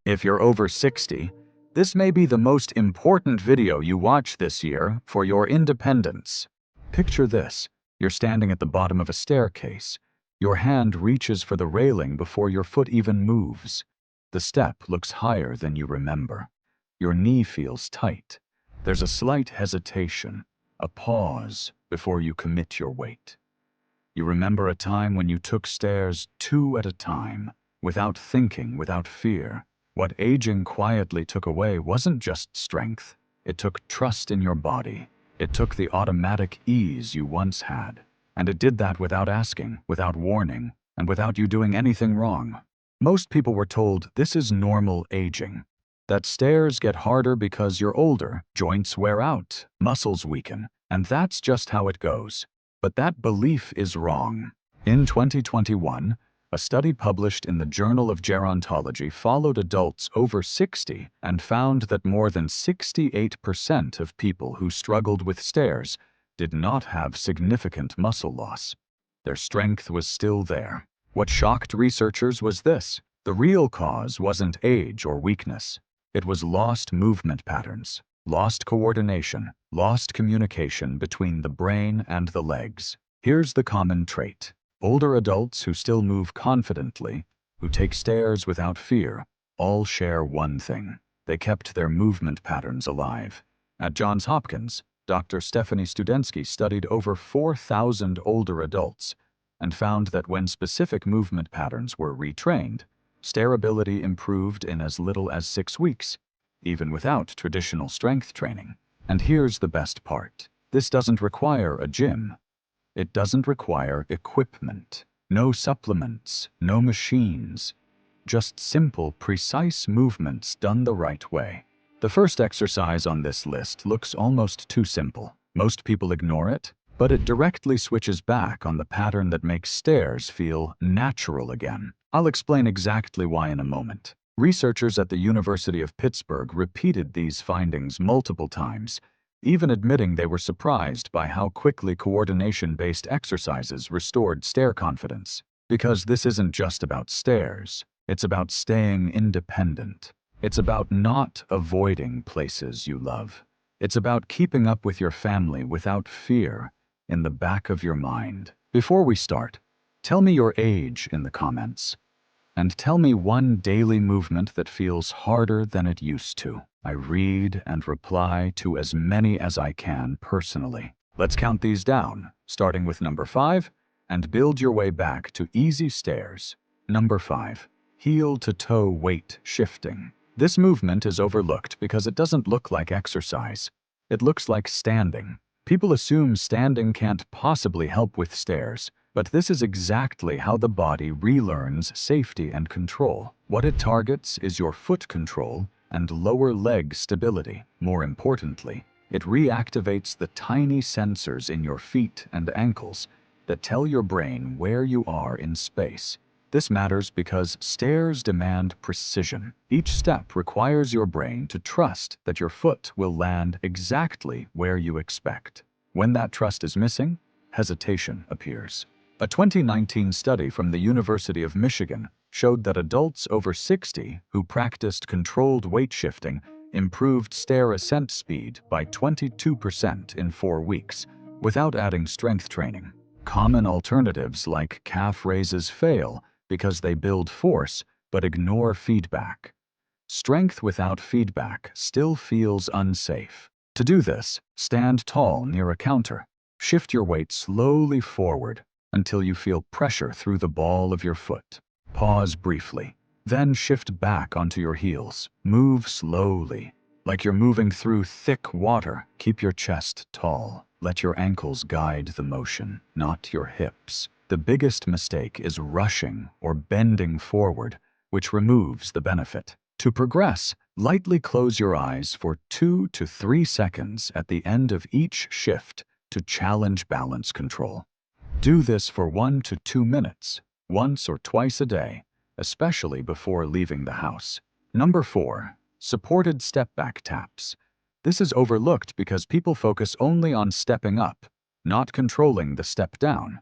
If you're over 60, this may be the most important video you watch this year for your independence. Picture this. You're standing at the bottom of a staircase. Your hand reaches for the railing before your foot even moves. The step looks higher than you remember. Your knee feels tight. There's a slight hesitation, a pause before you commit your weight. You remember a time when you took stairs 2 at a time, without thinking, without fear. What aging quietly took away wasn't just strength. It took trust in your body. It took the automatic ease you once had. And it did that without asking, without warning, and without you doing anything wrong. Most people were told this is normal aging. That stairs get harder because you're older, joints wear out, muscles weaken, and that's just how it goes. But that belief is wrong. In 2021, a study published in the Journal of Gerontology followed adults over 60 and found that more than 68% of people who struggled with stairs did not have significant muscle loss. Their strength was still there. What shocked researchers was this: the real cause wasn't age or weakness. It was lost movement patterns. Lost coordination, lost communication between the brain and the legs. Here's the common trait. Older adults who still move confidently, who take stairs without fear, all share one thing. They kept their movement patterns alive. At Johns Hopkins, Dr. Stephanie Studensky studied over 4,000 older adults and found that when specific movement patterns were retrained, stair ability improved in as little as 6 weeks. Even without traditional strength training. And here's the best part. This doesn't require a gym. It doesn't require equipment. No supplements, no machines. Just simple, precise movements done the right way. The first exercise on this list looks almost too simple. Most people ignore it, but it directly switches back on the pattern that makes stairs feel natural again. I'll explain exactly why in a moment. Researchers at the University of Pittsburgh repeated these findings multiple times, even admitting they were surprised by how quickly coordination-based exercises restored stair confidence. Because this isn't just about stairs, it's about staying independent. It's about not avoiding places you love. It's about keeping up with your family without fear in the back of your mind. Before we start, tell me your age in the comments. And tell me one daily movement that feels harder than it used to. I read and reply to as many as I can personally. Let's count these down, starting with number 5, and build your way back to easy stairs. Number 5, heel to toe weight shifting. This movement is overlooked because it doesn't look like exercise. It looks like standing. People assume standing can't possibly help with stairs. But this is exactly how the body relearns safety and control. What it targets is your foot control and lower leg stability. More importantly, it reactivates the tiny sensors in your feet and ankles that tell your brain where you are in space. This matters because stairs demand precision. Each step requires your brain to trust that your foot will land exactly where you expect. When that trust is missing, hesitation appears. A 2019 study from the University of Michigan showed that adults over 60 who practiced controlled weight shifting improved stair ascent speed by 22% in 4 weeks, without adding strength training. Common alternatives like calf raises fail because they build force but ignore feedback. Strength without feedback still feels unsafe. To do this, stand tall near a counter. Shift your weight slowly forward until you feel pressure through the ball of your foot. Pause briefly, then shift back onto your heels. Move slowly, like you're moving through thick water. Keep your chest tall. Let your ankles guide the motion, not your hips. The biggest mistake is rushing or bending forward, which removes the benefit. To progress, lightly close your eyes for 2 to 3 seconds at the end of each shift to challenge balance control. Do this for 1 to 2 minutes, once or twice a day, especially before leaving the house. Number 4, supported step-back taps. This is overlooked because people focus only on stepping up, not controlling the step down.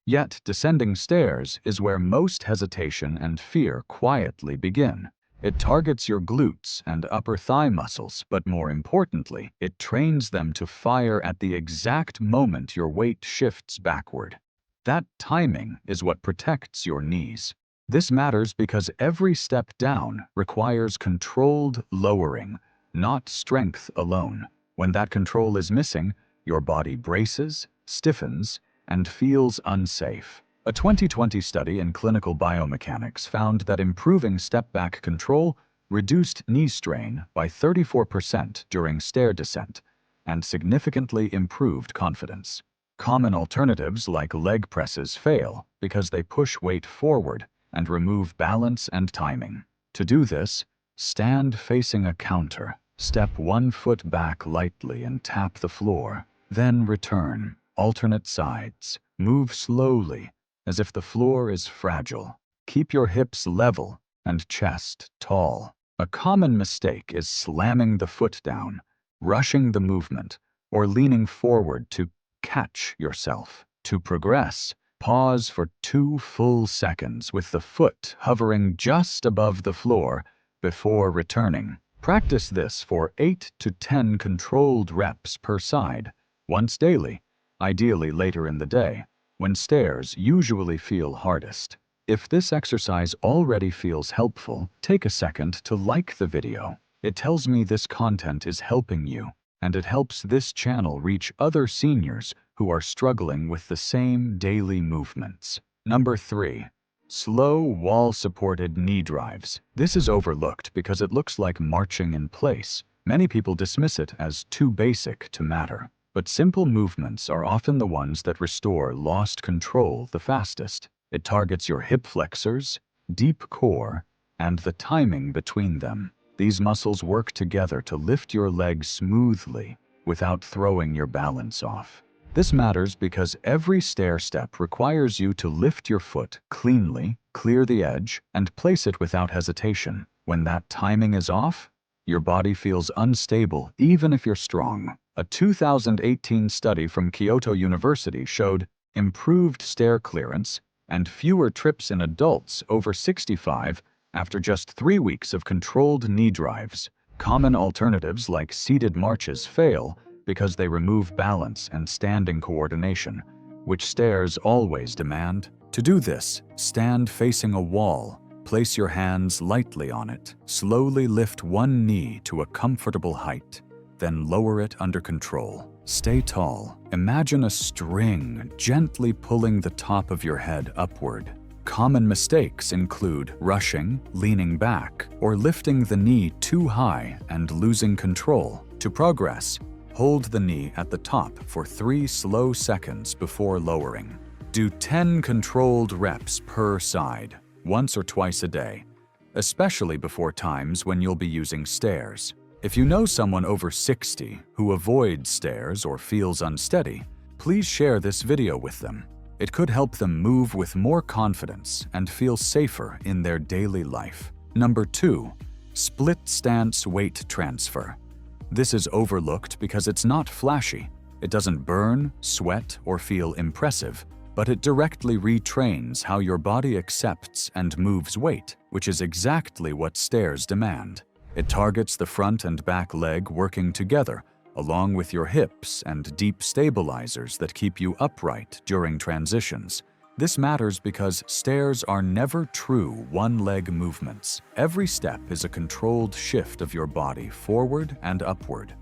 Yet, descending stairs is where most hesitation and fear quietly begin. It targets your glutes and upper thigh muscles, but more importantly, it trains them to fire at the exact moment your weight shifts backward. That timing is what protects your knees. This matters because every step down requires controlled lowering, not strength alone. When that control is missing, your body braces, stiffens, and feels unsafe. A 2020 study in clinical biomechanics found that improving step-back control reduced knee strain by 34% during stair descent and significantly improved confidence. Common alternatives like leg presses fail because they push weight forward and remove balance and timing. To do this, stand facing a counter, step 1 foot back lightly and tap the floor, then return, alternate sides, move slowly, as if the floor is fragile. Keep your hips level and chest tall. A common mistake is slamming the foot down, rushing the movement, or leaning forward to catch yourself. To progress, pause for 2 full seconds with the foot hovering just above the floor before returning. Practice this for 8 to 10 controlled reps per side, once daily, ideally later in the day, when stairs usually feel hardest. If this exercise already feels helpful, take a second to like the video. It tells me this content is helping you, and it helps this channel reach other seniors who are struggling with the same daily movements. Number 3. Slow wall-supported knee drives. This is overlooked because it looks like marching in place. Many people dismiss it as too basic to matter. But simple movements are often the ones that restore lost control the fastest. It targets your hip flexors, deep core, and the timing between them. These muscles work together to lift your legs smoothly without throwing your balance off. This matters because every stair step requires you to lift your foot cleanly, clear the edge, and place it without hesitation. When that timing is off, your body feels unstable even if you're strong. A 2018 study from Kyoto University showed improved stair clearance and fewer trips in adults over 65 after just 3 weeks of controlled knee drives. Common alternatives like seated marches fail because they remove balance and standing coordination, which stairs always demand. To do this, stand facing a wall. Place your hands lightly on it. Slowly lift one knee to a comfortable height, then lower it under control. Stay tall. Imagine a string gently pulling the top of your head upward. Common mistakes include rushing, leaning back, or lifting the knee too high and losing control. To progress, hold the knee at the top for 3 slow seconds before lowering. Do 10 controlled reps per side, once or twice a day, especially before times when you'll be using stairs. If you know someone over 60 who avoids stairs or feels unsteady, please share this video with them. It could help them move with more confidence and feel safer in their daily life. Number 2. Split stance weight transfer. This is overlooked because it's not flashy. It doesn't burn, sweat, or feel impressive, but it directly retrains how your body accepts and moves weight, which is exactly what stairs demand. It targets the front and back leg working together, along with your hips and deep stabilizers that keep you upright during transitions. This matters because stairs are never true one-leg movements. Every step is a controlled shift of your body forward and upward.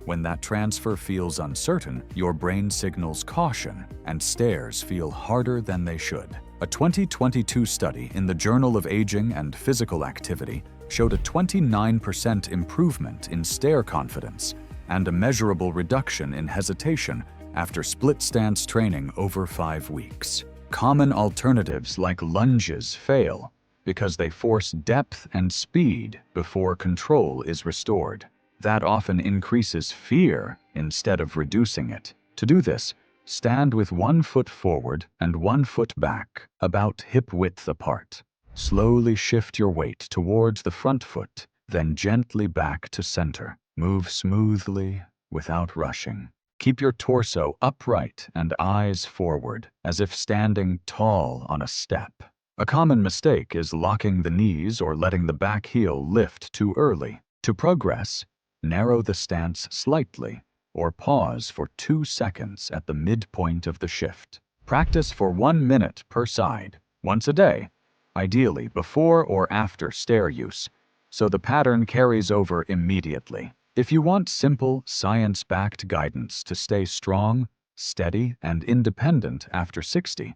When that transfer feels uncertain, your brain signals caution, and stairs feel harder than they should. A 2022 study in the Journal of Aging and Physical Activity showed a 29% improvement in stair confidence and a measurable reduction in hesitation after split stance training over 5 weeks. Common alternatives like lunges fail because they force depth and speed before control is restored. That often increases fear instead of reducing it. To do this, stand with 1 foot forward and 1 foot back, about hip width apart. Slowly shift your weight towards the front foot, then gently back to center. Move smoothly without rushing. Keep your torso upright and eyes forward, as if standing tall on a step. A common mistake is locking the knees or letting the back heel lift too early. To progress, narrow the stance slightly or pause for 2 seconds at the midpoint of the shift. Practice for 1 minute per side, once a day, ideally before or after stair use, so the pattern carries over immediately. If you want simple, science-backed guidance to stay strong, steady, and independent after 60,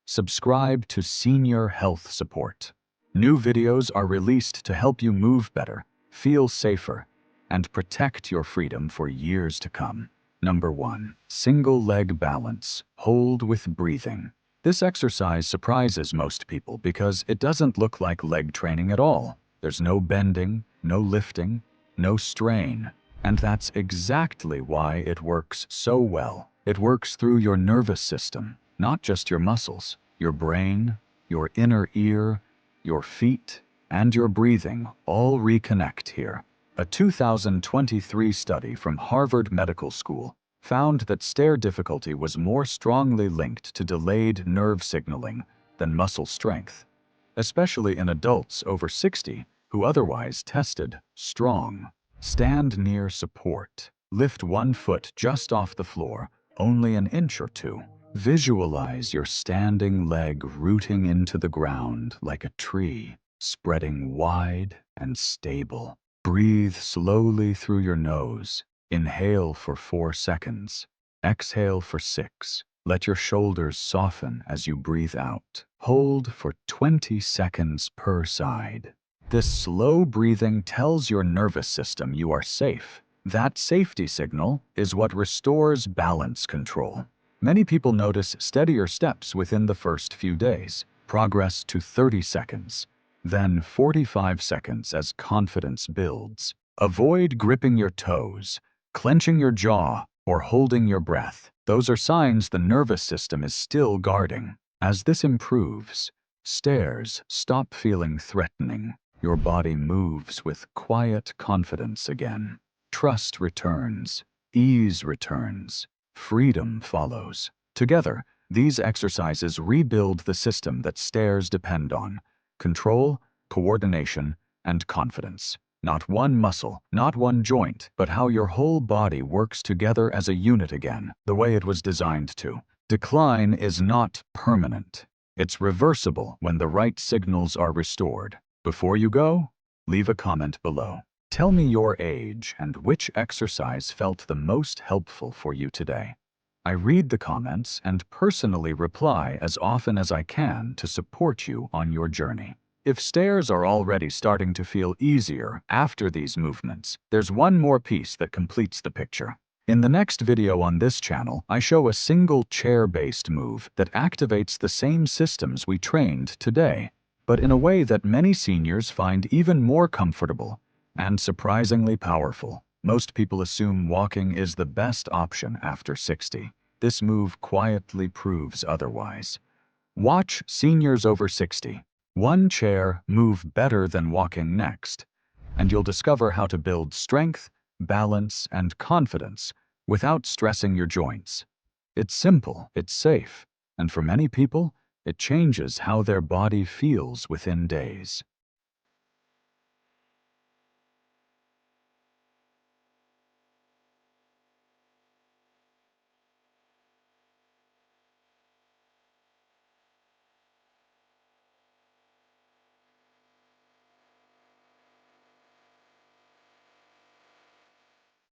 subscribe to Senior Health Support. New videos are released to help you move better, feel safer, and protect your freedom for years to come. Number 1. Single leg balance. Hold with breathing. This exercise surprises most people because it doesn't look like leg training at all. There's no bending, no lifting, no strain. And that's exactly why it works so well. It works through your nervous system, not just your muscles. Your brain, your inner ear, your feet, and your breathing all reconnect here. A 2023 study from Harvard Medical School found that stair difficulty was more strongly linked to delayed nerve signaling than muscle strength, especially in adults over 60 who otherwise tested strong. Stand near support. Lift 1 foot just off the floor, only an inch or 2. Visualize your standing leg rooting into the ground like a tree, spreading wide and stable. Breathe slowly through your nose. Inhale for 4 seconds. Exhale for 6. Let your shoulders soften as you breathe out. Hold for 20 seconds per side. This slow breathing tells your nervous system you are safe. That safety signal is what restores balance control. Many people notice steadier steps within the first few days, progress to 30 seconds, then 45 seconds as confidence builds. Avoid gripping your toes, clenching your jaw, or holding your breath. Those are signs the nervous system is still guarding. As this improves, stairs stop feeling threatening. Your body moves with quiet confidence again. Trust returns, ease returns, freedom follows. Together, these exercises rebuild the system that stairs depend on: control, coordination, and confidence. Not one muscle, not one joint, but how your whole body works together as a unit again, the way it was designed to. Decline is not permanent. It's reversible when the right signals are restored. Before you go, leave a comment below. Tell me your age and which exercise felt the most helpful for you today. I read the comments and personally reply as often as I can to support you on your journey. If stairs are already starting to feel easier after these movements, there's one more piece that completes the picture. In the next video on this channel, I show a single chair-based move that activates the same systems we trained today, but in a way that many seniors find even more comfortable and surprisingly powerful. Most people assume walking is the best option after 60. This move quietly proves otherwise. Watch Seniors Over 60. One chair move better than walking next, and you'll discover how to build strength, balance, and confidence without stressing your joints. It's simple, it's safe, and for many people, it changes how their body feels within days.